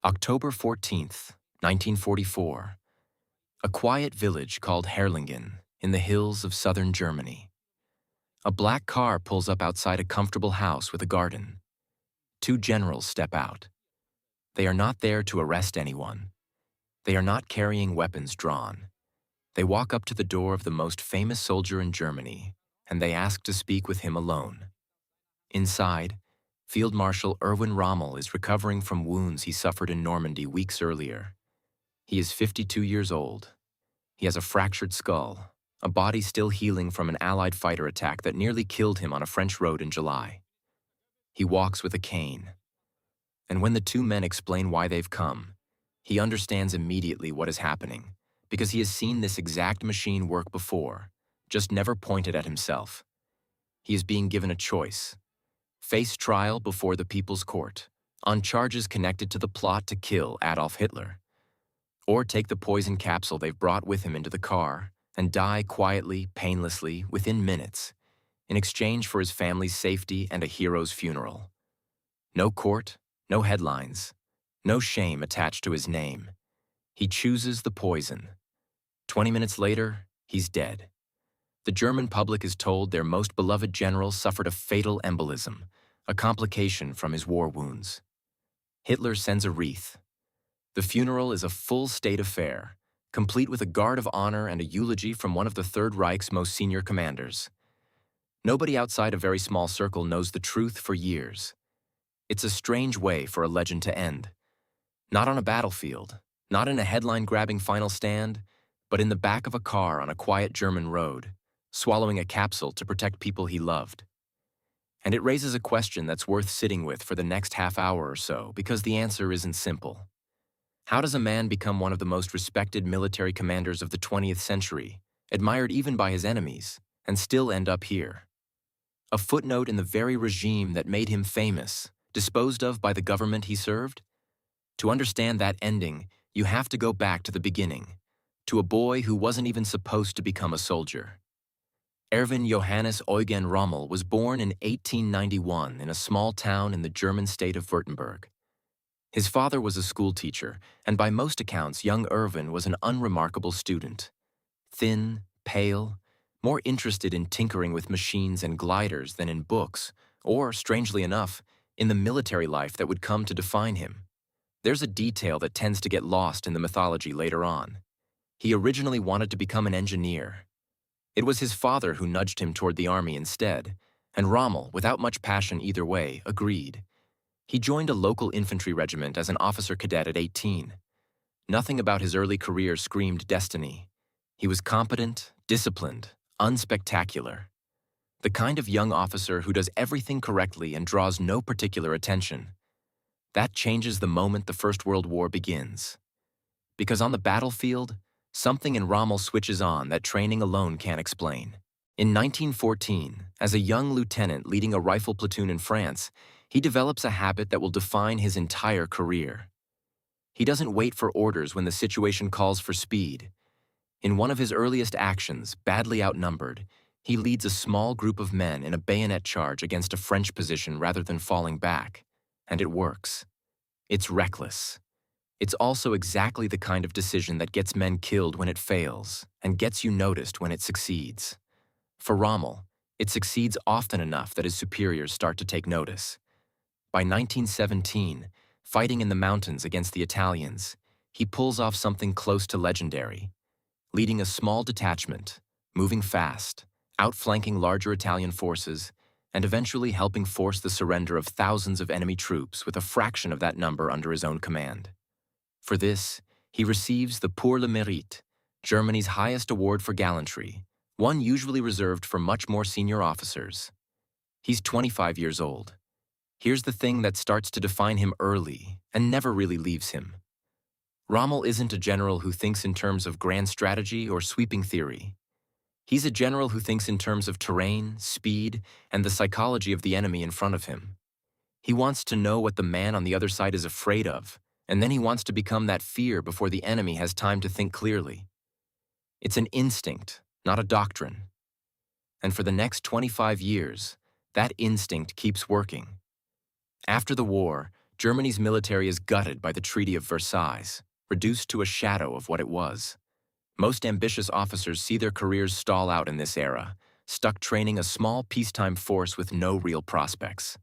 October 14th, 1944. A quiet village called Herrlingen in the hills of southern Germany. A black car pulls up outside a comfortable house with a garden. Two generals step out. They are not there to arrest anyone. They are not carrying weapons drawn. They walk up to the door of the most famous soldier in Germany, and they ask to speak with him alone. Inside, Field Marshal Erwin Rommel is recovering from wounds he suffered in Normandy weeks earlier. He is 52 years old. He has a fractured skull, a body still healing from an Allied fighter attack that nearly killed him on a French road in July. He walks with a cane. And when the two men explain why they've come, he understands immediately what is happening, because he has seen this exact machine work before, just never pointed at himself. He is being given a choice: face trial before the People's Court, on charges connected to the plot to kill Adolf Hitler, or take the poison capsule they've brought with him into the car and die quietly, painlessly, within minutes, in exchange for his family's safety and a hero's funeral. No court, no headlines, no shame attached to his name. He chooses the poison. 20 minutes later, he's dead. The German public is told their most beloved general suffered a fatal embolism, a complication from his war wounds. Hitler sends a wreath. The funeral is a full state affair, complete with a guard of honor and a eulogy from one of the Third Reich's most senior commanders. Nobody outside a very small circle knows the truth for years. It's a strange way for a legend to end. Not on a battlefield, not in a headline-grabbing final stand, but in the back of a car on a quiet German road, swallowing a capsule to protect people he loved. And it raises a question that's worth sitting with for the next half hour or so, because the answer isn't simple. How does a man become one of the most respected military commanders of the 20th century, admired even by his enemies, and still end up here? A footnote in the very regime that made him famous, disposed of by the government he served? To understand that ending, you have to go back to the beginning, to a boy who wasn't even supposed to become a soldier. Erwin Johannes Eugen Rommel was born in 1891 in a small town in the German state of Württemberg. His father was a schoolteacher, and by most accounts, young Erwin was an unremarkable student. Thin, pale, more interested in tinkering with machines and gliders than in books, or, strangely enough, in the military life that would come to define him. There's a detail that tends to get lost in the mythology later on. He originally wanted to become an engineer. It was his father who nudged him toward the army instead, and Rommel, without much passion either way, agreed. He joined a local infantry regiment as an officer cadet at 18. Nothing about his early career screamed destiny. He was competent, disciplined, unspectacular. The kind of young officer who does everything correctly and draws no particular attention. That changes the moment the First World War begins. Because on the battlefield, something in Rommel switches on that training alone can't explain. In 1914, as a young lieutenant leading a rifle platoon in France, he develops a habit that will define his entire career. He doesn't wait for orders when the situation calls for speed. In one of his earliest actions, badly outnumbered, he leads a small group of men in a bayonet charge against a French position rather than falling back. And it works. It's reckless. It's also exactly the kind of decision that gets men killed when it fails and gets you noticed when it succeeds. For Rommel, it succeeds often enough that his superiors start to take notice. By 1917, fighting in the mountains against the Italians, he pulls off something close to legendary, leading a small detachment, moving fast, outflanking larger Italian forces, and eventually helping force the surrender of thousands of enemy troops with a fraction of that number under his own command. For this, he receives the Pour le Mérite, Germany's highest award for gallantry, one usually reserved for much more senior officers. He's 25 years old. Here's the thing that starts to define him early and never really leaves him. Rommel isn't a general who thinks in terms of grand strategy or sweeping theory. He's a general who thinks in terms of terrain, speed, and the psychology of the enemy in front of him. He wants to know what the man on the other side is afraid of, and then he wants to become that fear before the enemy has time to think clearly. It's an instinct, not a doctrine. And for the next 25 years, that instinct keeps working. After the war, Germany's military is gutted by the Treaty of Versailles, reduced to a shadow of what it was. Most ambitious officers see their careers stall out in this era, stuck training a small peacetime force with no real prospects.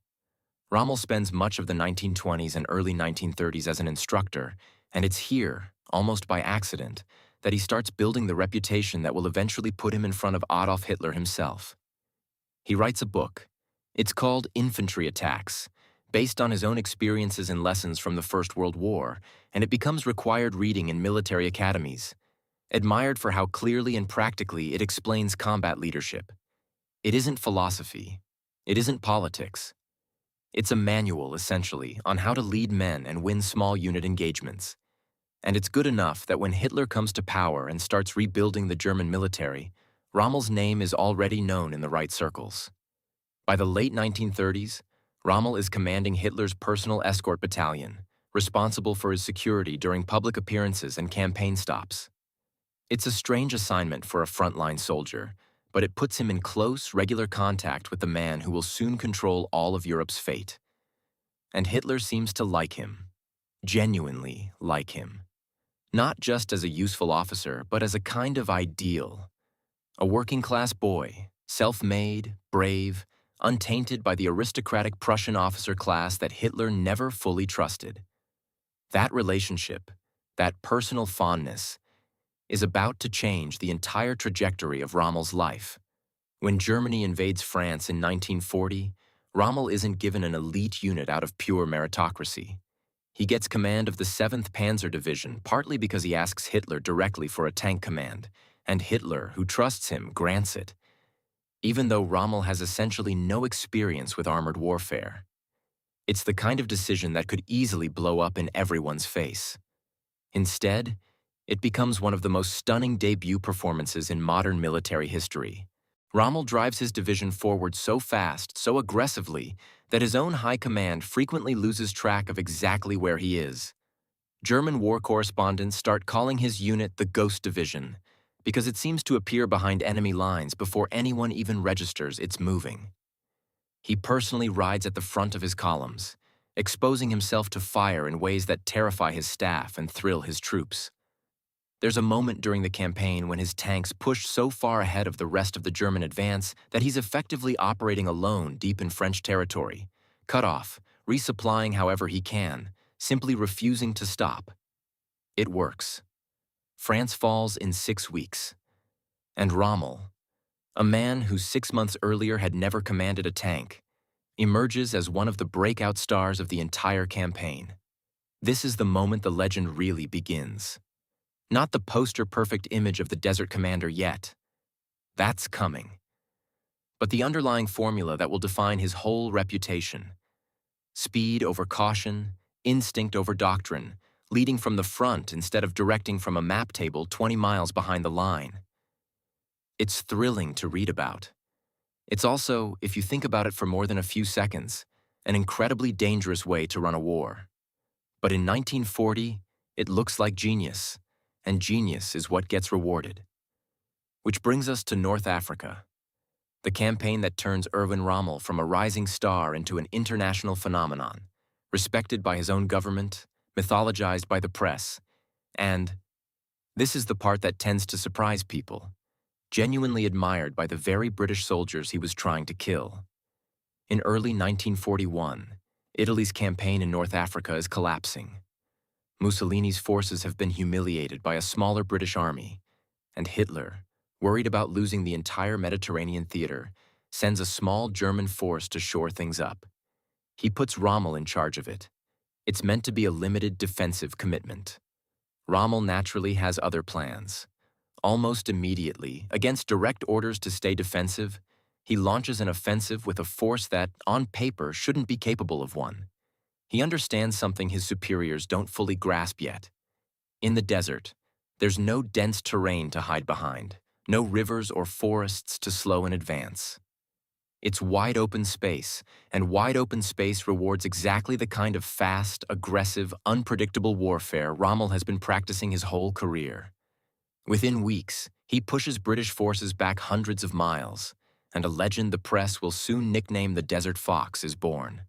Rommel spends much of the 1920s and early 1930s as an instructor, and it's here, almost by accident, that he starts building the reputation that will eventually put him in front of Adolf Hitler himself. He writes a book. It's called Infantry Attacks, based on his own experiences and lessons from the First World War, and it becomes required reading in military academies. Admired for how clearly and practically it explains combat leadership. It isn't philosophy. It isn't politics. It's a manual, essentially, on how to lead men and win small unit engagements. And it's good enough that when Hitler comes to power and starts rebuilding the German military, Rommel's name is already known in the right circles. By the late 1930s, Rommel is commanding Hitler's personal escort battalion, responsible for his security during public appearances and campaign stops. It's a strange assignment for a frontline soldier, but it puts him in close, regular contact with the man who will soon control all of Europe's fate. And Hitler seems to like him, genuinely like him. Not just as a useful officer, but as a kind of ideal. A working-class boy, self-made, brave, untainted by the aristocratic Prussian officer class that Hitler never fully trusted. That relationship, that personal fondness, is about to change the entire trajectory of Rommel's life. When Germany invades France in 1940, Rommel isn't given an elite unit out of pure meritocracy. He gets command of the 7th Panzer Division, partly because he asks Hitler directly for a tank command, and Hitler, who trusts him, grants it, even though Rommel has essentially no experience with armored warfare. It's the kind of decision that could easily blow up in everyone's face. Instead, it becomes one of the most stunning debut performances in modern military history. Rommel drives his division forward so fast, so aggressively, that his own high command frequently loses track of exactly where he is. German war correspondents start calling his unit the Ghost Division, because it seems to appear behind enemy lines before anyone even registers it's moving. He personally rides at the front of his columns, exposing himself to fire in ways that terrify his staff and thrill his troops. There's a moment during the campaign when his tanks push so far ahead of the rest of the German advance that he's effectively operating alone deep in French territory, cut off, resupplying however he can, simply refusing to stop. It works. France falls in 6 weeks. And Rommel, a man who 6 months earlier had never commanded a tank, emerges as one of the breakout stars of the entire campaign. This is the moment the legend really begins. Not the poster-perfect image of the desert commander yet. That's coming. But the underlying formula that will define his whole reputation. Speed over caution, instinct over doctrine, leading from the front instead of directing from a map table 20 miles behind the line. It's thrilling to read about. It's also, if you think about it for more than a few seconds, an incredibly dangerous way to run a war. But in 1940, it looks like genius. And genius is what gets rewarded. Which brings us to North Africa, the campaign that turns Erwin Rommel from a rising star into an international phenomenon, respected by his own government, mythologized by the press, and, this is the part that tends to surprise people, genuinely admired by the very British soldiers he was trying to kill. In early 1941, Italy's campaign in North Africa is collapsing. Mussolini's forces have been humiliated by a smaller British army, and Hitler, worried about losing the entire Mediterranean theater, sends a small German force to shore things up. He puts Rommel in charge of it. It's meant to be a limited defensive commitment. Rommel naturally has other plans. Almost immediately, against direct orders to stay defensive, he launches an offensive with a force that, on paper, shouldn't be capable of one. He understands something his superiors don't fully grasp yet. In the desert, there's no dense terrain to hide behind, no rivers or forests to slow an advance. It's wide open space, and wide open space rewards exactly the kind of fast, aggressive, unpredictable warfare Rommel has been practicing his whole career. Within weeks, he pushes British forces back hundreds of miles, and a legend the press will soon nickname the Desert Fox is born.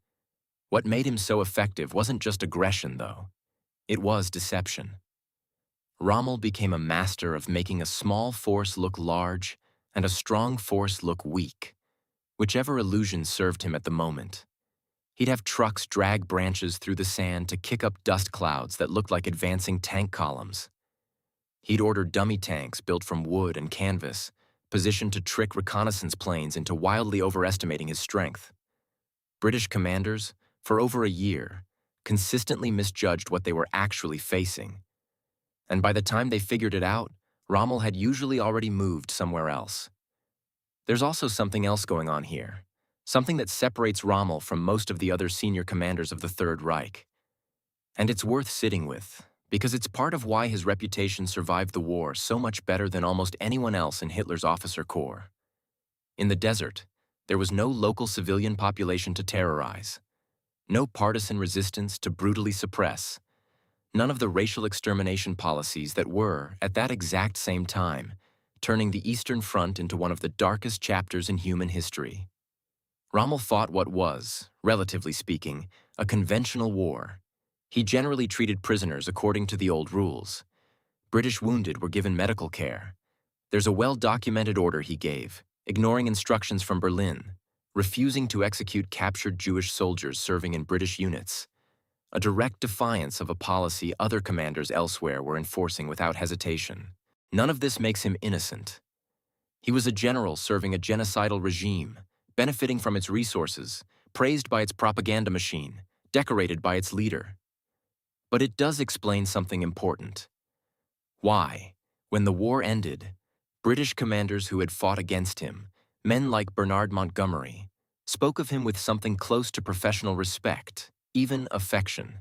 What made him so effective wasn't just aggression, though. It was deception. Rommel became a master of making a small force look large and a strong force look weak, whichever illusion served him at the moment. He'd have trucks drag branches through the sand to kick up dust clouds that looked like advancing tank columns. He'd order dummy tanks built from wood and canvas, positioned to trick reconnaissance planes into wildly overestimating his strength. British commanders, for over a year, consistently misjudged what they were actually facing. And by the time they figured it out, Rommel had usually already moved somewhere else. There's also something else going on here, something that separates Rommel from most of the other senior commanders of the Third Reich. And it's worth sitting with, because it's part of why his reputation survived the war so much better than almost anyone else in Hitler's officer corps. In the desert, there was no local civilian population to terrorize, no partisan resistance to brutally suppress, none of the racial extermination policies that were, at that exact same time, turning the Eastern Front into one of the darkest chapters in human history. Rommel fought what was, relatively speaking, a conventional war. He generally treated prisoners according to the old rules. British wounded were given medical care. There's a well-documented order he gave, ignoring instructions from Berlin, refusing to execute captured Jewish soldiers serving in British units, a direct defiance of a policy other commanders elsewhere were enforcing without hesitation. None of this makes him innocent. He was a general serving a genocidal regime, benefiting from its resources, praised by its propaganda machine, decorated by its leader. But it does explain something important. Why, when the war ended, British commanders who had fought against him, men like Bernard Montgomery, spoke of him with something close to professional respect, even affection.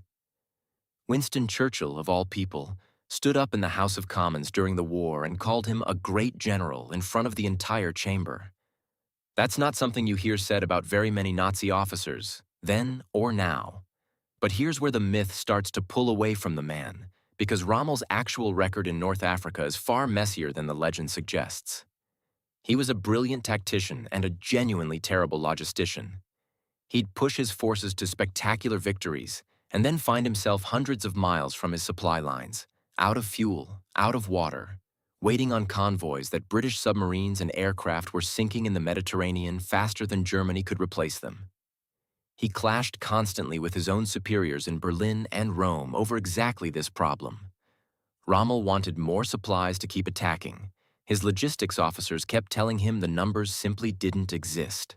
Winston Churchill, of all people, stood up in the House of Commons during the war and called him a great general in front of the entire chamber. That's not something you hear said about very many Nazi officers, then or now. But here's where the myth starts to pull away from the man, because Rommel's actual record in North Africa is far messier than the legend suggests. He was a brilliant tactician and a genuinely terrible logistician. He'd push his forces to spectacular victories and then find himself hundreds of miles from his supply lines, out of fuel, out of water, waiting on convoys that British submarines and aircraft were sinking in the Mediterranean faster than Germany could replace them. He clashed constantly with his own superiors in Berlin and Rome over exactly this problem. Rommel wanted more supplies to keep attacking. His logistics officers kept telling him the numbers simply didn't exist.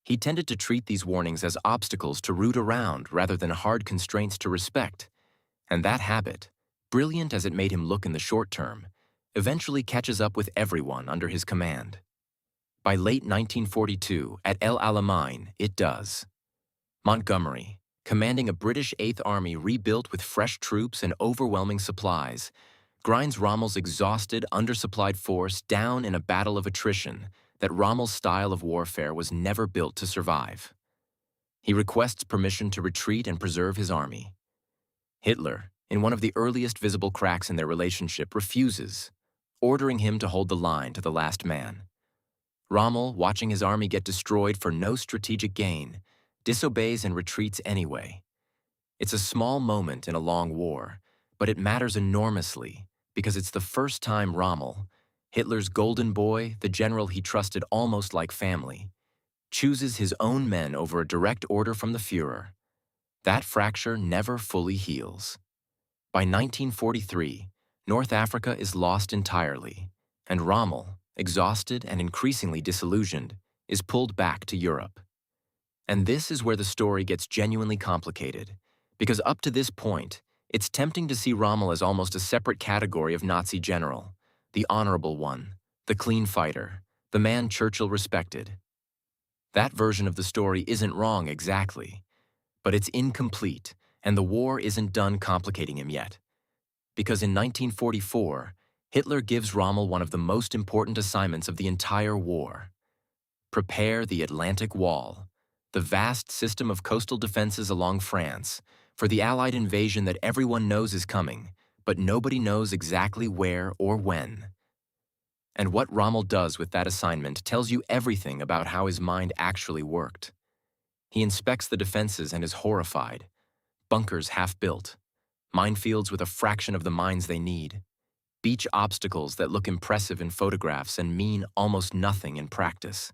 He tended to treat these warnings as obstacles to root around rather than hard constraints to respect. And that habit, brilliant as it made him look in the short term, eventually catches up with everyone under his command. By late 1942, at El Alamein, it does. Montgomery, commanding a British Eighth Army rebuilt with fresh troops and overwhelming supplies, grinds Rommel's exhausted, undersupplied force down in a battle of attrition that Rommel's style of warfare was never built to survive. He requests permission to retreat and preserve his army. Hitler, in one of the earliest visible cracks in their relationship, refuses, ordering him to hold the line to the last man. Rommel, watching his army get destroyed for no strategic gain, disobeys and retreats anyway. It's a small moment in a long war, but it matters enormously because it's the first time Rommel, Hitler's golden boy, the general he trusted almost like family, chooses his own men over a direct order from the Führer. That fracture never fully heals. By 1943, North Africa is lost entirely, and Rommel, exhausted and increasingly disillusioned, is pulled back to Europe. And this is where the story gets genuinely complicated, because up to this point, it's tempting to see Rommel as almost a separate category of Nazi general, the honorable one, the clean fighter, the man Churchill respected. That version of the story isn't wrong exactly, but it's incomplete, and the war isn't done complicating him yet. Because in 1944, Hitler gives Rommel one of the most important assignments of the entire war. Prepare the Atlantic Wall, the vast system of coastal defenses along France, for the Allied invasion that everyone knows is coming, but nobody knows exactly where or when. And what Rommel does with that assignment tells you everything about how his mind actually worked. He inspects the defenses and is horrified. Bunkers half-built, minefields with a fraction of the mines they need, beach obstacles that look impressive in photographs and mean almost nothing in practice.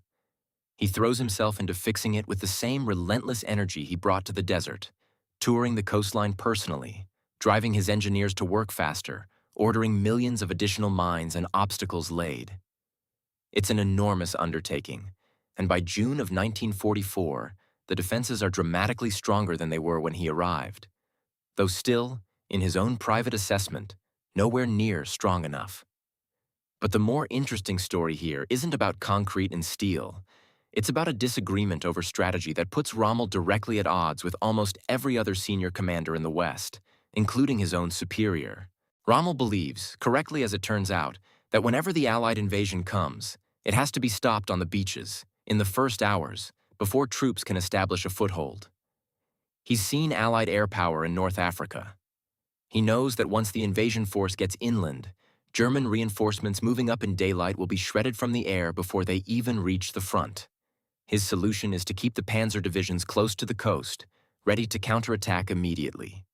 He throws himself into fixing it with the same relentless energy he brought to the desert, touring the coastline personally, driving his engineers to work faster, ordering millions of additional mines and obstacles laid. It's an enormous undertaking, and by June of 1944, the defenses are dramatically stronger than they were when he arrived, though still, in his own private assessment, nowhere near strong enough. But the more interesting story here isn't about concrete and steel. It's about a disagreement over strategy that puts Rommel directly at odds with almost every other senior commander in the West, including his own superior. Rommel believes, correctly as it turns out, that whenever the Allied invasion comes, it has to be stopped on the beaches, in the first hours, before troops can establish a foothold. He's seen Allied air power in North Africa. He knows that once the invasion force gets inland, German reinforcements moving up in daylight will be shredded from the air before they even reach the front. His solution is to keep the panzer divisions close to the coast, ready to counterattack immediately.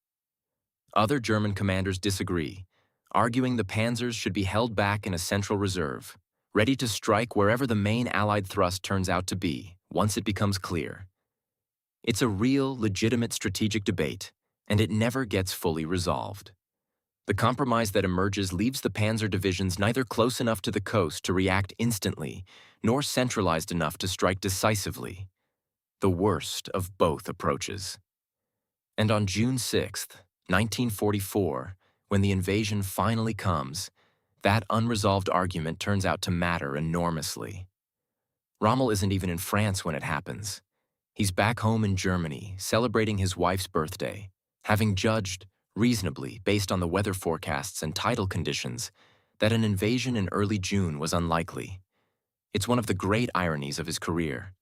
Other German commanders disagree, arguing the panzers should be held back in a central reserve, ready to strike wherever the main Allied thrust turns out to be, once it becomes clear. It's a real, legitimate strategic debate, and it never gets fully resolved. The compromise that emerges leaves the panzer divisions neither close enough to the coast to react instantly, nor centralized enough to strike decisively. The worst of both approaches. And on June 6, 1944, when the invasion finally comes, that unresolved argument turns out to matter enormously. Rommel isn't even in France when it happens. He's back home in Germany, celebrating his wife's birthday, having judged, reasonably based on the weather forecasts and tidal conditions, that an invasion in early June was unlikely. It's one of the great ironies of his career.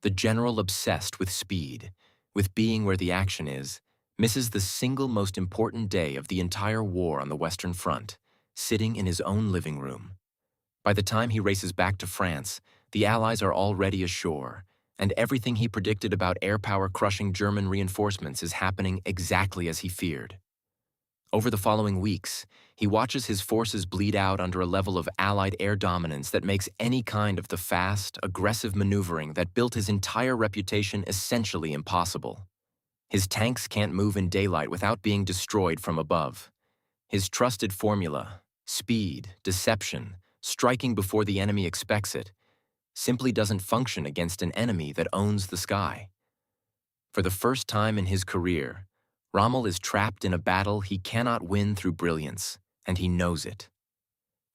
The general obsessed with speed, with being where the action is, misses the single most important day of the entire war on the Western Front, sitting in his own living room. By the time he races back to France, the Allies are already ashore, and everything he predicted about air power crushing German reinforcements is happening exactly as he feared. Over the following weeks, he watches his forces bleed out under a level of Allied air dominance that makes any kind of the fast, aggressive maneuvering that built his entire reputation essentially impossible. His tanks can't move in daylight without being destroyed from above. His trusted formula, speed, deception, striking before the enemy expects it, simply doesn't function against an enemy that owns the sky. For the first time in his career, Rommel is trapped in a battle he cannot win through brilliance, and he knows it.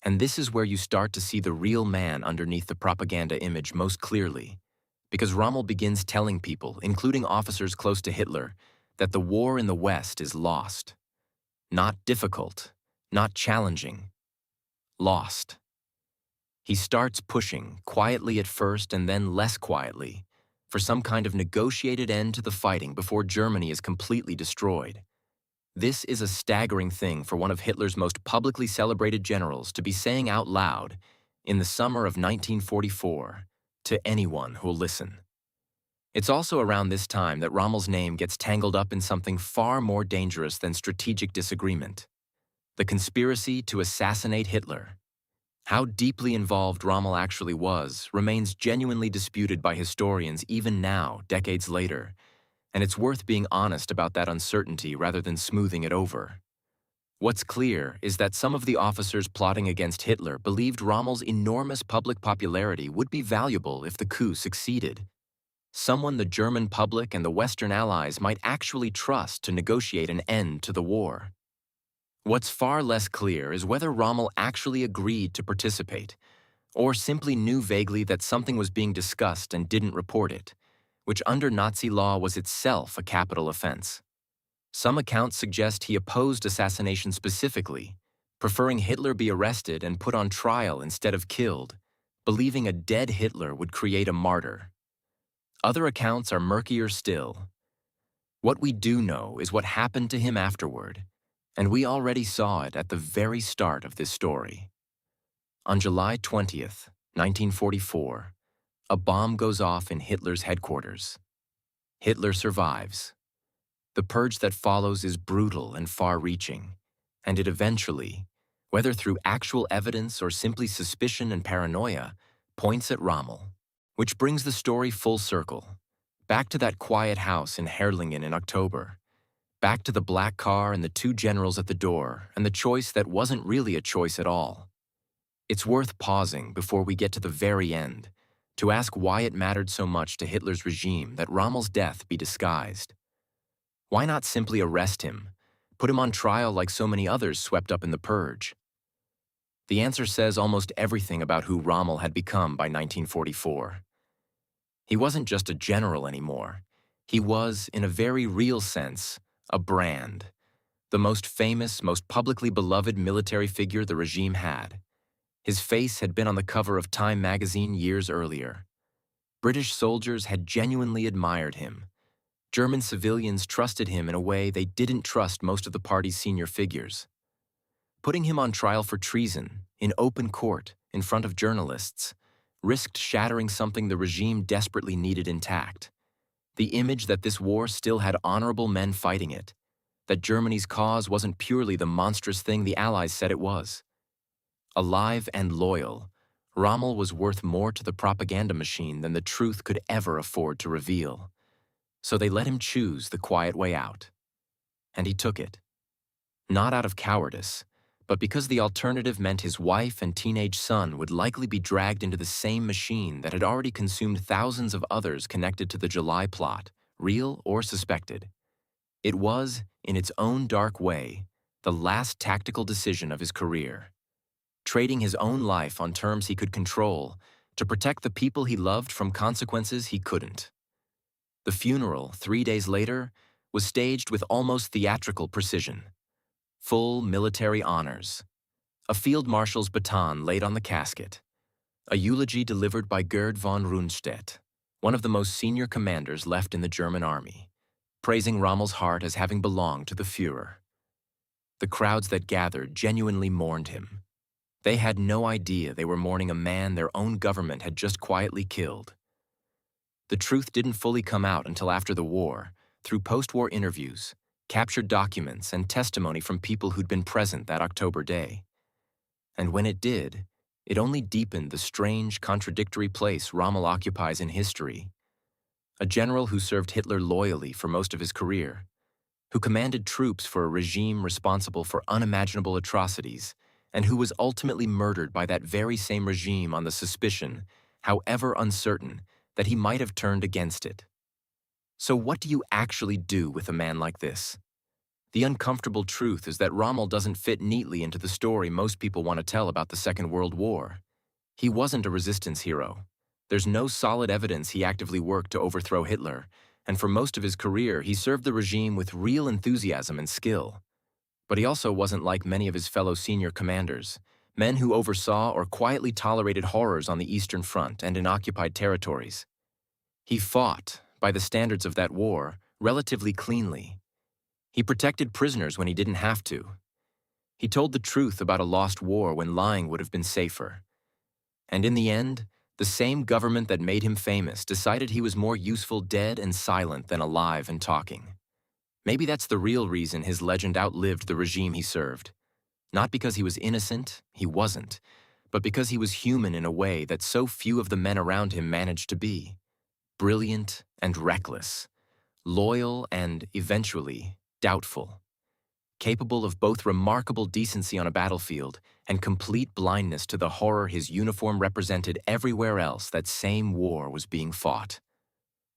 And this is where you start to see the real man underneath the propaganda image most clearly, because Rommel begins telling people, including officers close to Hitler, that the war in the West is lost. Not difficult, not challenging, lost. He starts pushing, quietly at first and then less quietly, for some kind of negotiated end to the fighting before Germany is completely destroyed. This is a staggering thing for one of Hitler's most publicly celebrated generals to be saying out loud in the summer of 1944 to anyone who'll listen. It's also around this time that Rommel's name gets tangled up in something far more dangerous than strategic disagreement: the conspiracy to assassinate Hitler. How deeply involved Rommel actually was remains genuinely disputed by historians even now, decades later, and it's worth being honest about that uncertainty rather than smoothing it over. What's clear is that some of the officers plotting against Hitler believed Rommel's enormous public popularity would be valuable if the coup succeeded. Someone the German public and the Western Allies might actually trust to negotiate an end to the war. What's far less clear is whether Rommel actually agreed to participate, or simply knew vaguely that something was being discussed and didn't report it, which under Nazi law was itself a capital offense. Some accounts suggest he opposed assassination specifically, preferring Hitler be arrested and put on trial instead of killed, believing a dead Hitler would create a martyr. Other accounts are murkier still. What we do know is what happened to him afterward, and we already saw it at the very start of this story. On July 20th, 1944, a bomb goes off in Hitler's headquarters. Hitler survives. The purge that follows is brutal and far-reaching, and it eventually, whether through actual evidence or simply suspicion and paranoia, points at Rommel. Which brings the story full circle. Back to that quiet house in Herrlingen in October. Back to the black car and the two generals at the door, and the choice that wasn't really a choice at all. It's worth pausing before we get to the very end to ask why it mattered so much to Hitler's regime that Rommel's death be disguised. Why not simply arrest him, put him on trial like so many others swept up in the purge? The answer says almost everything about who Rommel had become by 1944. He wasn't just a general anymore. He was, in a very real sense, a brand. The most famous, most publicly beloved military figure the regime had. His face had been on the cover of Time magazine years earlier. British soldiers had genuinely admired him. German civilians trusted him in a way they didn't trust most of the party's senior figures. Putting him on trial for treason, in open court, in front of journalists, risked shattering something the regime desperately needed intact. The image that this war still had honorable men fighting it, that Germany's cause wasn't purely the monstrous thing the Allies said it was. Alive and loyal, Rommel was worth more to the propaganda machine than the truth could ever afford to reveal. So they let him choose the quiet way out. And he took it. Not out of cowardice, but because the alternative meant his wife and teenage son would likely be dragged into the same machine that had already consumed thousands of others connected to the July plot, real or suspected. It was, in its own dark way, the last tactical decision of his career. Trading his own life on terms he could control to protect the people he loved from consequences he couldn't. The funeral, 3 days later, was staged with almost theatrical precision. Full military honors. A field marshal's baton laid on the casket. A eulogy delivered by Gerd von Rundstedt, one of the most senior commanders left in the German army, praising Rommel's heart as having belonged to the Führer. The crowds that gathered genuinely mourned him. They had no idea they were mourning a man their own government had just quietly killed. The truth didn't fully come out until after the war, through post-war interviews, captured documents, and testimony from people who'd been present that October day. And when it did, it only deepened the strange, contradictory place Rommel occupies in history. A general who served Hitler loyally for most of his career, who commanded troops for a regime responsible for unimaginable atrocities, and who was ultimately murdered by that very same regime on the suspicion, however uncertain, that he might have turned against it. So what do you actually do with a man like this? The uncomfortable truth is that Rommel doesn't fit neatly into the story most people want to tell about the Second World War. He wasn't a resistance hero. There's no solid evidence he actively worked to overthrow Hitler, and for most of his career he served the regime with real enthusiasm and skill. But he also wasn't like many of his fellow senior commanders, men who oversaw or quietly tolerated horrors on the Eastern Front and in occupied territories. He fought, by the standards of that war, relatively cleanly. He protected prisoners when he didn't have to. He told the truth about a lost war when lying would have been safer. And in the end, the same government that made him famous decided he was more useful dead and silent than alive and talking. Maybe that's the real reason his legend outlived the regime he served. Not because he was innocent, he wasn't, but because he was human in a way that so few of the men around him managed to be. Brilliant and reckless, loyal and, eventually, doubtful. Capable of both remarkable decency on a battlefield and complete blindness to the horror his uniform represented everywhere else that same war was being fought.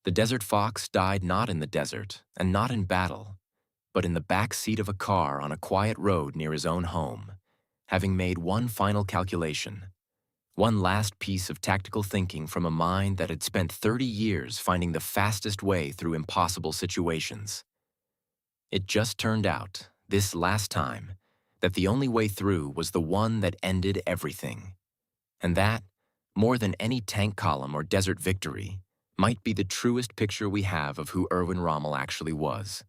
The Desert Fox died not in the desert and not in battle, but in the back seat of a car on a quiet road near his own home, having made one final calculation, one last piece of tactical thinking from a mind that had spent 30 years finding the fastest way through impossible situations. It just turned out, this last time, that the only way through was the one that ended everything. And that, more than any tank column or desert victory, might be the truest picture we have of who Erwin Rommel actually was.